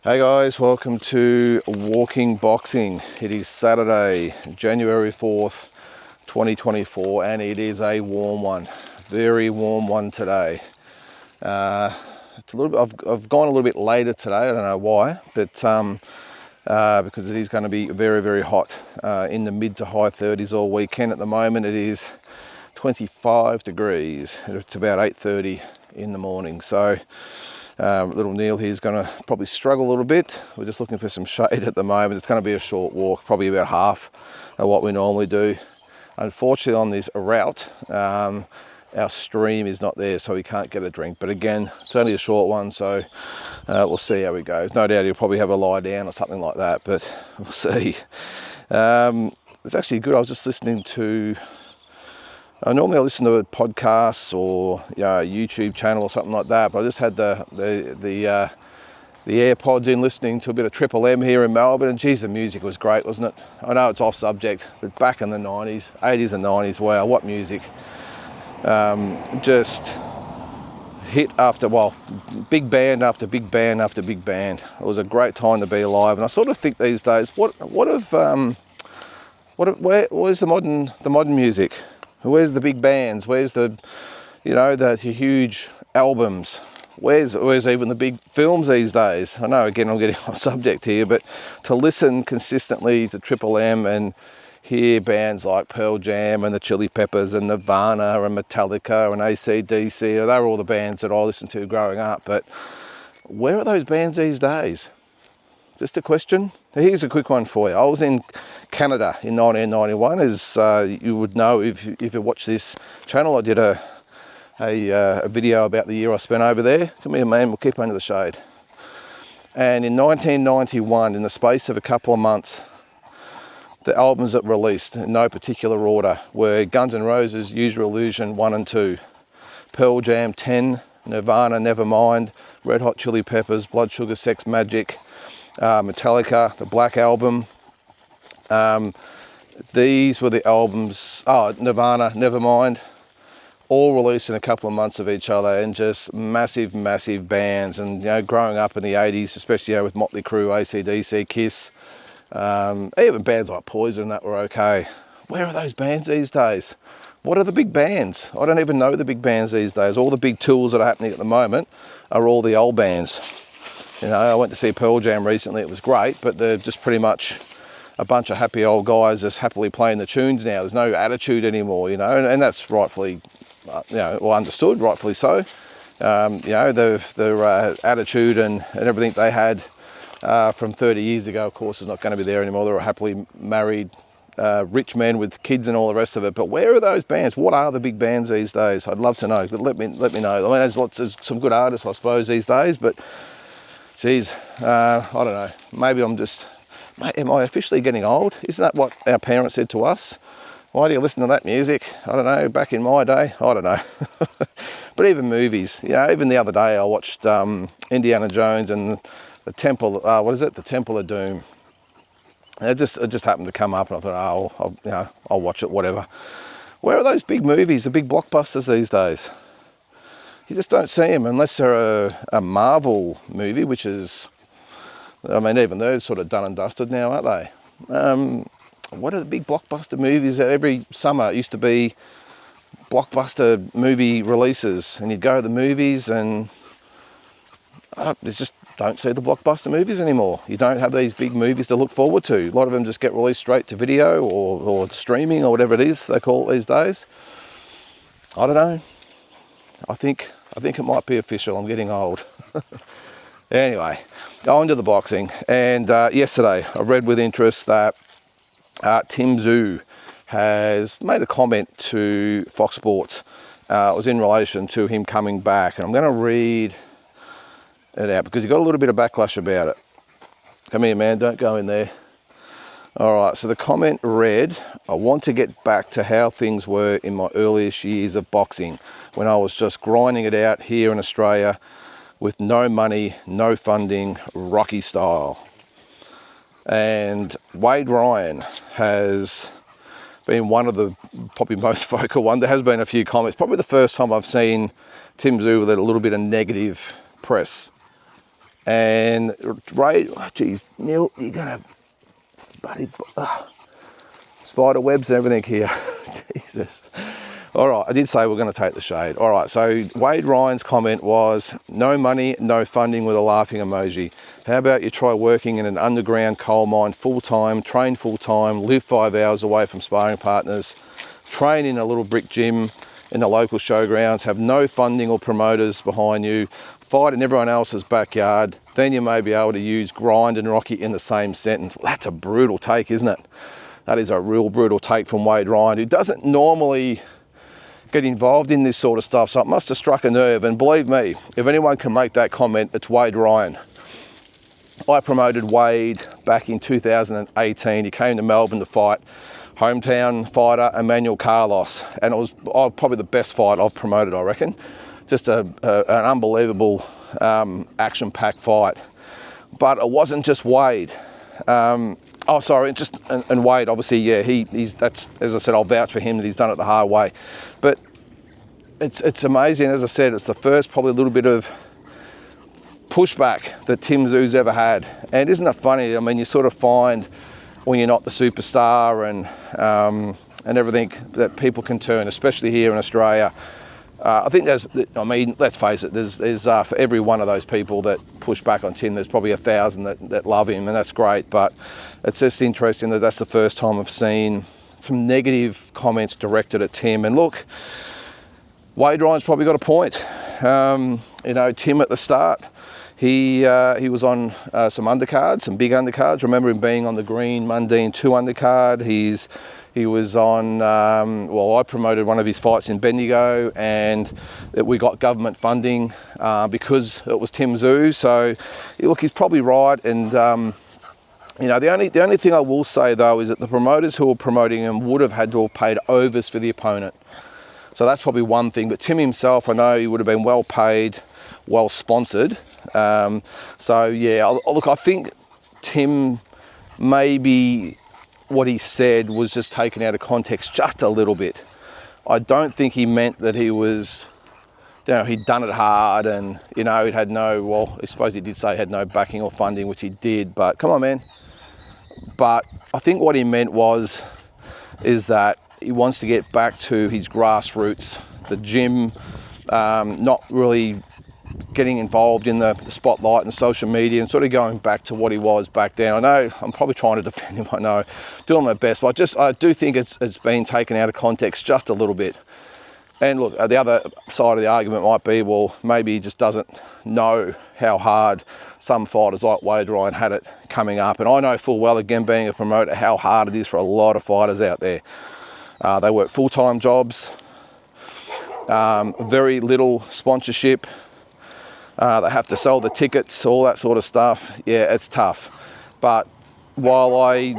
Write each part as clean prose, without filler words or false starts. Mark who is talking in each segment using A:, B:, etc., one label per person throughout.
A: Hey guys, welcome to Walking Boxing. It is Saturday, January 4th, 2024, and it is a warm one. Very warm one today. It's a little bit, I've gone a little bit later today, I don't know why, but because it is going to be very, very hot in the mid to high 30s all weekend. At the moment it is 25 degrees. It's about 8:30 in the morning. So little Neil here is going to probably struggle a little bit. We're just looking for some shade at the moment. It's going to be a short walk, probably about half of what we normally do. Unfortunately on this route, our stream is not there, so we can't get a drink. But again, it's only a short one, so we'll see how it goes. No doubt he'll probably have a lie down or something like that, but we'll see. It's actually good. I was just listening to... normally I listen to podcasts or a YouTube channel or something like that, but I just had the AirPods in, listening to a bit of Triple M here in Melbourne, and geez, the music was great, wasn't it? I know it's off subject, but back in the 90s, 80s and 90s, wow, what music. Just hit after, well, big band after big band after big band. It was a great time to be alive, and I sort of think these days, where's the modern music? Where's the big bands? Where's the huge albums? Where's even the big films these days? I know, again, I'm getting off subject here, but to listen consistently to Triple M and hear bands like Pearl Jam and the Chili Peppers and Nirvana and Metallica and AC/DC, they were all the bands that I listened to growing up. But where are those bands these days? Just a question. Here's a quick one for you. I was in Canada in 1991, as you would know if you watch this channel. I did a video about the year I spent over there. Come here, man, we'll keep under the shade. And in 1991, in the space of a couple of months, the albums that were released in no particular order were Guns N' Roses, Use Your Illusion 1 and 2, Pearl Jam 10, Nirvana Nevermind, Red Hot Chili Peppers, Blood Sugar Sex Magic, Metallica, the Black Album. These were the albums, Nirvana Nevermind, all released in a couple of months of each other, and just massive bands. And growing up in the 80s, especially with Motley Crue, AC/DC, Kiss, even bands like Poison that were okay. Where are those bands these days? What are the big bands? I don't even know the big bands these days. All the big tours that are happening at the moment are all the old bands. I went to see Pearl Jam recently. It was great, but they're just pretty much a bunch of happy old guys just happily playing the tunes now. There's no attitude anymore, and that's rightfully, understood, rightfully so. Their attitude and everything they had from 30 years ago, of course, is not going to be there anymore. They're happily married, rich men with kids and all the rest of it. But where are those bands? What are the big bands these days? I'd love to know. Let me know. I mean, there's some good artists, I suppose, these days, but geez, I don't know. Maybe am I officially getting old? Isn't that what our parents said to us? Why do you listen to that music? I don't know, back in my day, I don't know. But even movies, even the other day I watched Indiana Jones and the Temple, the Temple of Doom. And it just happened to come up, and I thought, I'll watch it, whatever. Where are those big movies, the big blockbusters these days? You just don't see them unless they're a Marvel movie, which is, even they're sort of done and dusted now, aren't they? What are the big blockbuster movies that every summer used to be blockbuster movie releases, and you'd go to the movies and you just don't see the blockbuster movies anymore. You don't have these big movies to look forward to. A lot of them just get released straight to video or streaming or whatever it is they call it these days. I don't know. I think it might be official. I'm getting old. Anyway, on to the boxing. And yesterday I read with interest that Tszyu has made a comment to Fox Sports. It was in relation to him coming back. And I'm going to read it out because he got a little bit of backlash about it. Come here, man. Don't go in there. All right, so the comment read, I want to get back to how things were in my earliest years of boxing, when I was just grinding it out here in Australia with no money, no funding, Rocky style. And Wade Ryan has been one of the probably most vocal one. There has been a few comments, probably the first time I've seen Tszyu with a little bit of negative press. And Ray, oh, geez, Neil, you're gonna bloody spider webs and everything here. Jesus. All right, I did say we're going to take the shade. All right, so Wade Ryan's comment was, no money, no funding, with a laughing emoji. How about you try working in an underground coal mine full-time, train full-time, live 5 hours away from sparring partners, train in a little brick gym in the local showgrounds, have no funding or promoters behind you, fight in everyone else's backyard, then you may be able to use grind and Rocky in the same sentence. Well, that's a brutal take, isn't it? That is a real brutal take from Wade Ryan, who doesn't normally get involved in this sort of stuff, so it must have struck a nerve. And believe me, if anyone can make that comment, it's Wade Ryan. I promoted Wade back in 2018. He came to Melbourne to fight hometown fighter Emmanuel Carlos, and it was probably the best fight I've promoted, I reckon. Just an unbelievable action-packed fight. But it wasn't just Wade. And Wade, obviously, yeah, he's that's, as I said, I'll vouch for him that he's done it the hard way. But it's amazing, as I said, it's the first probably a little bit of pushback that Tim Tszyu's ever had. And isn't it funny? I mean, you sort of find when you're not the superstar and everything that people can turn, especially here in Australia. I think let's face it, there's for every one of those people that push back on Tim, there's probably 1,000 that love him, and that's great. But it's just interesting that that's the first time I've seen some negative comments directed at Tim. And look, Wade Ryan's probably got a point. Tim at the start, he was on some undercards, some big undercards. Remember him being on the Green Mundine 2 undercard. He was on, I promoted one of his fights in Bendigo, and we got government funding because it was Tim Tszyu. So, look, he's probably right. And, the only thing I will say, though, is that the promoters who were promoting him would have had to have paid overs for the opponent. So that's probably one thing. But Tim himself, I know he would have been well paid, well sponsored. Look, I think Tim maybe what he said was just taken out of context just a little bit. I don't think he meant that he was, he'd done it hard and, he'd had no, I suppose he did say he had no backing or funding, which he did, but come on, man. But I think what he meant is that he wants to get back to his grassroots, the gym, not really getting involved in the spotlight and social media, and sort of going back to what he was back then. I know I'm probably trying to defend him, I know, doing my best, but I do think it's been taken out of context just a little bit. And look, the other side of the argument might be, well, maybe he just doesn't know how hard some fighters like Wade Ryan had it coming up. And I know full well, again, being a promoter, how hard it is for a lot of fighters out there. They work full-time jobs, very little sponsorship. They have to sell the tickets, all that sort of stuff. Yeah, it's tough. But while I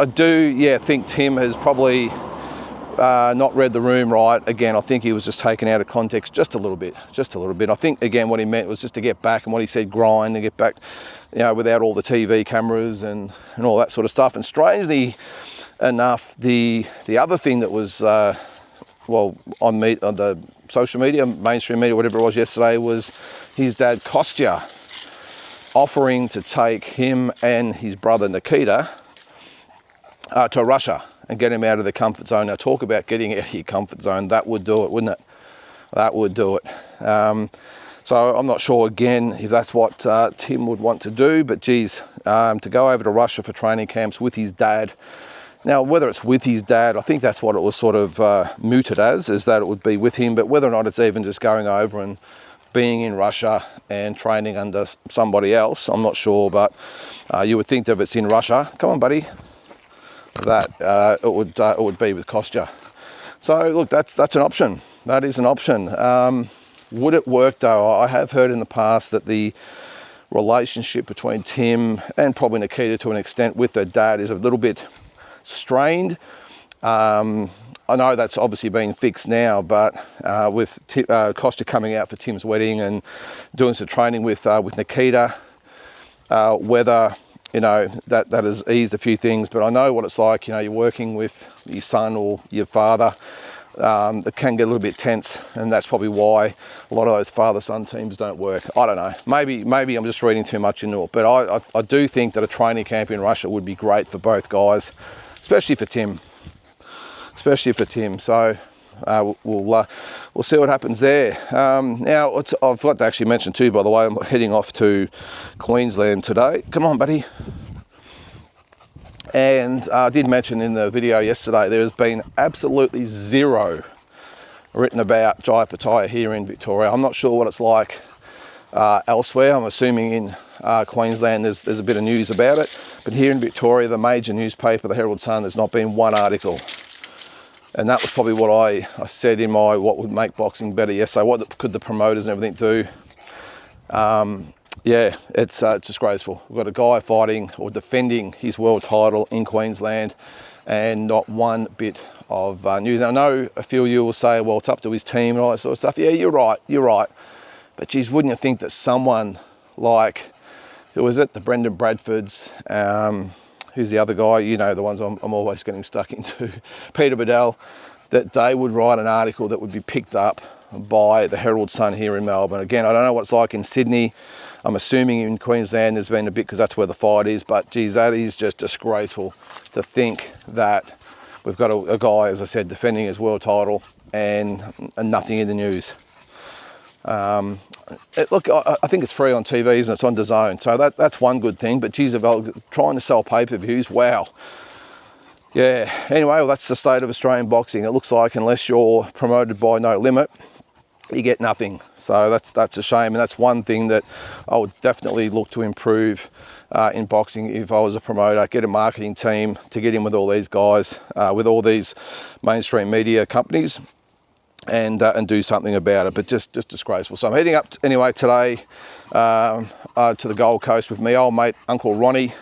A: do, think Tim has probably not read the room right. Again, I think he was just taken out of context just a little bit. I think, again, what he meant was just to get back, and what he said, grind, and get back, without all the TV cameras and all that sort of stuff. And strangely enough, the other thing that was, on the social media, mainstream media, whatever it was yesterday, was his dad Tszyu offering to take him and his brother Nikita to Russia and get him out of the comfort zone. Now, talk about getting out of your comfort zone. That would do it, wouldn't it? That would do it. So I'm not sure, again, if that's what Tim would want to do, but geez, to go over to Russia for training camps with his dad. Now, whether it's with his dad, I think that's what it was sort of mooted as, is that it would be with him, but whether or not it's even just going over and being in Russia and training under somebody else, I'm not sure, but you would think that if it's in Russia, come on, buddy, that it would be with Tszyu. So, look, that's an option. That is an option. Would it work, though? I have heard in the past that the relationship between Tim and probably Nikita to an extent with their dad is a little bit strained. I know that's obviously been fixed now, but with Tszyu coming out for Tim's wedding and doing some training with Nikita, whether that has eased a few things. But I know what it's like. You're working with your son or your father It can get a little bit tense, and that's probably why a lot of those father-son teams don't work. I don't know. Maybe I'm just reading too much into it, but I do think that a training camp in Russia would be great for both guys, especially for Tim. So we'll see what happens there. Now I forgot to actually mention too, by the way, I'm heading off to Queensland today. Come on, buddy. And I did mention in the video yesterday, there has been absolutely zero written about Jai Pattaya here in Victoria. I'm not sure what it's like elsewhere. I'm assuming in Queensland there's a bit of news about it. But here in Victoria, the major newspaper, the Herald Sun, there's not been one article. And that was probably what I said in my what would make boxing better yesterday. What could the promoters and everything do? Yeah, it's disgraceful. We've got a guy fighting or defending his world title in Queensland and not one bit of news. Now, I know a few of you will say, well, it's up to his team and all that sort of stuff. Yeah, you're right. But geez, wouldn't you think that someone like, who is it? The Brendan Bradfords, who's the other guy? You know, the ones I'm always getting stuck into, Peter Bedell, that they would write an article that would be picked up by the Herald Sun here in Melbourne. Again, I don't know what it's like in Sydney. I'm assuming in Queensland there's been a bit because that's where the fight is, but geez, that is just disgraceful to think that we've got a guy, as I said, defending his world title and nothing in the news. Look, I think it's free on TVs and it's on DAZN, so that's one good thing, but geez, trying to sell pay-per-views, wow. Yeah, anyway, well, that's the state of Australian boxing. It looks like unless you're promoted by No Limit, you get nothing. So that's a shame, and that's one thing that I would definitely look to improve in boxing if I was a promoter. Get a marketing team to get in with all these guys, with all these mainstream media companies, and do something about it. But just disgraceful. So I'm heading up anyway today to the Gold Coast with me old mate Uncle Ronnie,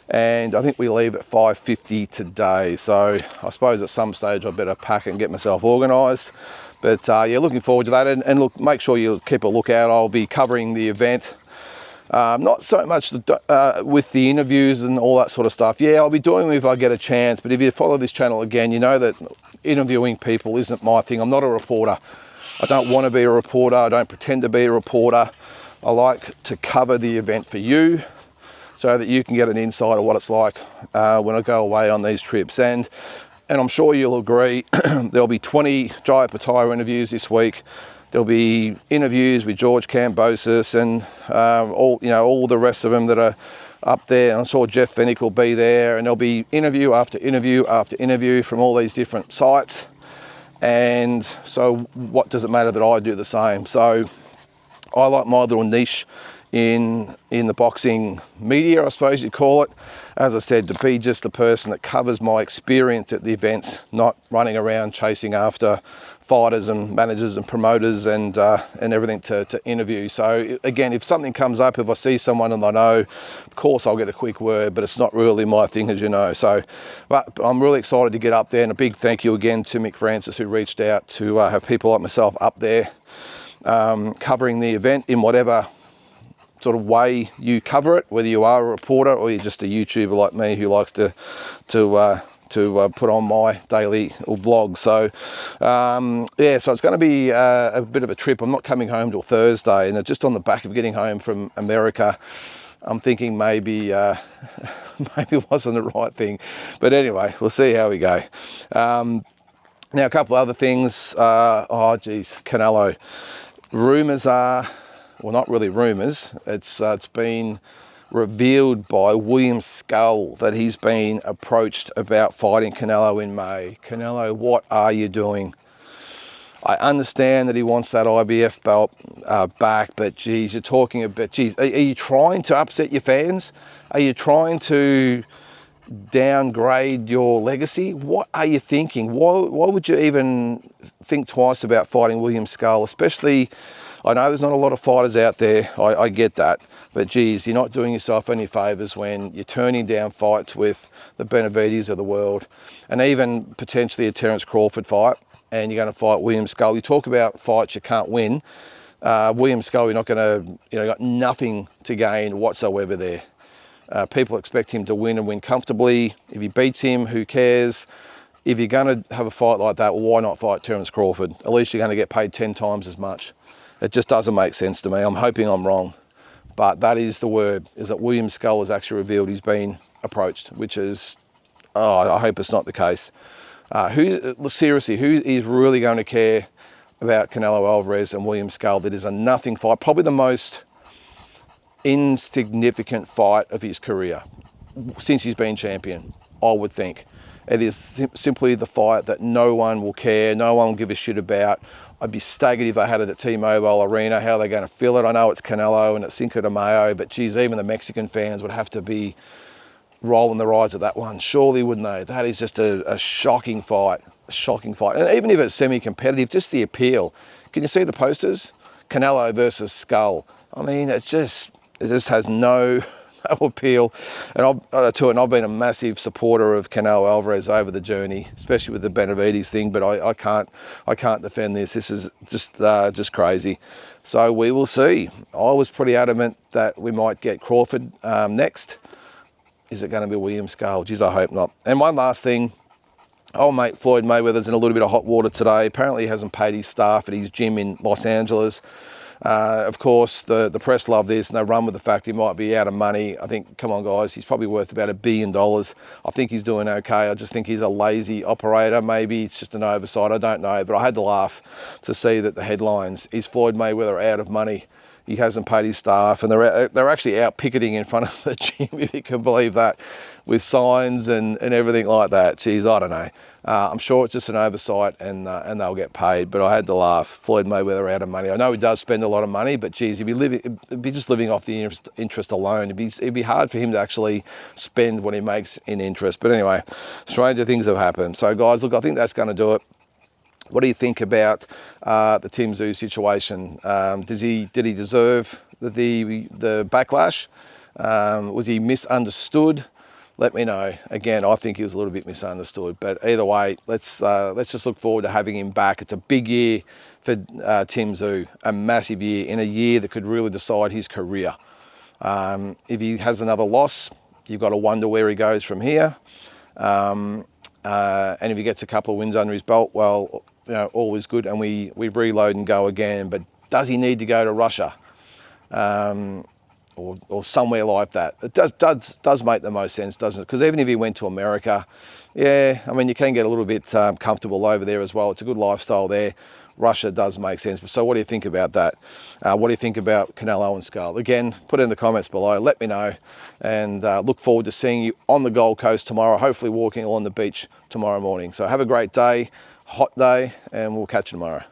A: and I think we leave at 5:50 today. So I suppose at some stage I better pack and get myself organised. But yeah, looking forward to that, and look, make sure you keep a lookout. I'll be covering the event, not so much with the interviews and all that sort of stuff. Yeah, I'll be doing them if I get a chance, but if you follow this channel again, you know that interviewing people isn't my thing. I'm not a reporter. I don't want to be a reporter. I don't pretend to be a reporter. I like to cover the event for you so that you can get an insight of what it's like when I go away on these trips. And I'm sure you'll agree, there'll be 20 Jai Pattaya interviews this week. There'll be interviews with George Kambosos and all the rest of them that are up there. And I saw Jeff Fennick will be there, and there'll be interview after interview after interview from all these different sites. And so what does it matter that I do the same? So I like my little niche in the boxing media, I suppose you'd call it. As I said, to be just the person that covers my experience at the events, not running around chasing after fighters and managers and promoters and everything to interview. So again, if something comes up, if I see someone and I know, of course I'll get a quick word, but it's not really my thing, as you know. So, but I'm really excited to get up there, and a big thank you again to Mick Francis, who reached out to have people like myself up there covering the event in whatever sort of way you cover it, whether you are a reporter or you're just a YouTuber like me who likes to put on my daily vlog. So yeah, so it's going to be a bit of a trip. I'm not coming home till Thursday, and just on the back of getting home from America, I'm thinking maybe it wasn't the right thing. But anyway, we'll see how we go. Now, a couple of other things. Oh geez, Canelo. Rumours are, well, not really rumours, it's been revealed by William Scull that he's been approached about fighting Canelo in May. Canelo, what are you doing? I understand that he wants that IBF belt back, but geez, you're talking about, geez, are you trying to upset your fans? Are you trying to downgrade your legacy? What are you thinking? Why would you even think twice about fighting William Scull? Especially, I know there's not a lot of fighters out there, I get that, but geez, you're not doing yourself any favours when you're turning down fights with the Benavidez of the world, and even potentially a Terence Crawford fight, and you're going to fight William Scull. You talk about fights you can't win. William Scull, you're not going to, got nothing to gain whatsoever there. People expect him to win and win comfortably. If he beats him, who cares? if you're going to have a fight like that, well, why not fight Terence Crawford? At least you're going to get paid 10 times as much. It just doesn't make sense to me. I'm hoping I'm wrong. But that is the word, is that William Skull has actually revealed he's been approached, which is, oh, I hope it's not the case. Seriously, who is really going to care about Canelo Alvarez and William Skull? That is a nothing fight, probably the most insignificant fight of his career since he's been champion, I would think. It is simply the fight that no one will care, no one will give a shit about. I'd be staggered if they had it at T-Mobile Arena. How are they going to fill it? I know it's Canelo and it's Cinco de Mayo, but geez, even the Mexican fans would have to be rolling their eyes at that one. Surely, wouldn't they? That is just a shocking fight, And even if it's semi-competitive, just the appeal. Can you see the posters? Canelo versus Skull. I mean, it just has no appeal. And I've been a massive supporter of Canelo Alvarez over the journey, especially with the Benavides thing. But I can't defend this. This is just crazy. So we will see. I was pretty adamant that we might get Crawford next. Is it going to be William Skull? Geez, I hope not. And one last thing. Old mate Floyd Mayweather's in a little bit of hot water today. Apparently he hasn't paid his staff at his gym in Los Angeles. Of course, the press love this and they run with the fact he might be out of money. I think, come on guys, he's probably worth about $1 billion. I think he's doing okay. I just think he's a lazy operator. Maybe it's just an oversight. I don't know. But I had to laugh to see that the headlines, is Floyd Mayweather out of money? He hasn't paid his staff, and they're actually out picketing in front of the gym, if you can believe that, with signs and everything like that. Geez, I don't know. I'm sure it's just an oversight, and they'll get paid. But I had to laugh. Floyd Mayweather out of money. I know he does spend a lot of money, but geez, it'd be just living off the interest alone. It'd be hard for him to actually spend what he makes in interest. But anyway, stranger things have happened. So guys, look, I think that's going to do it. What do you think about the Tszyu situation? Did he deserve the backlash? Was he misunderstood? Let me know. Again, I think he was a little bit misunderstood. But either way, let's just look forward to having him back. It's a big year for Tszyu, a massive year, in a year that could really decide his career. If he has another loss, you've got to wonder where he goes from here. And if he gets a couple of wins under his belt, well, you know, all is good, and we reload and go again. But does he need to go to Russia or somewhere like that? It does make the most sense, doesn't it? Because even if he went to America, yeah, I mean, you can get a little bit comfortable over there as well. It's a good lifestyle there. Russia does make sense. So what do you think about that? What do you think about Canelo and Skull? Again, put it in the comments below. Let me know. And look forward to seeing you on the Gold Coast tomorrow, hopefully walking along the beach tomorrow morning. So have a great day, hot day, and we'll catch you tomorrow.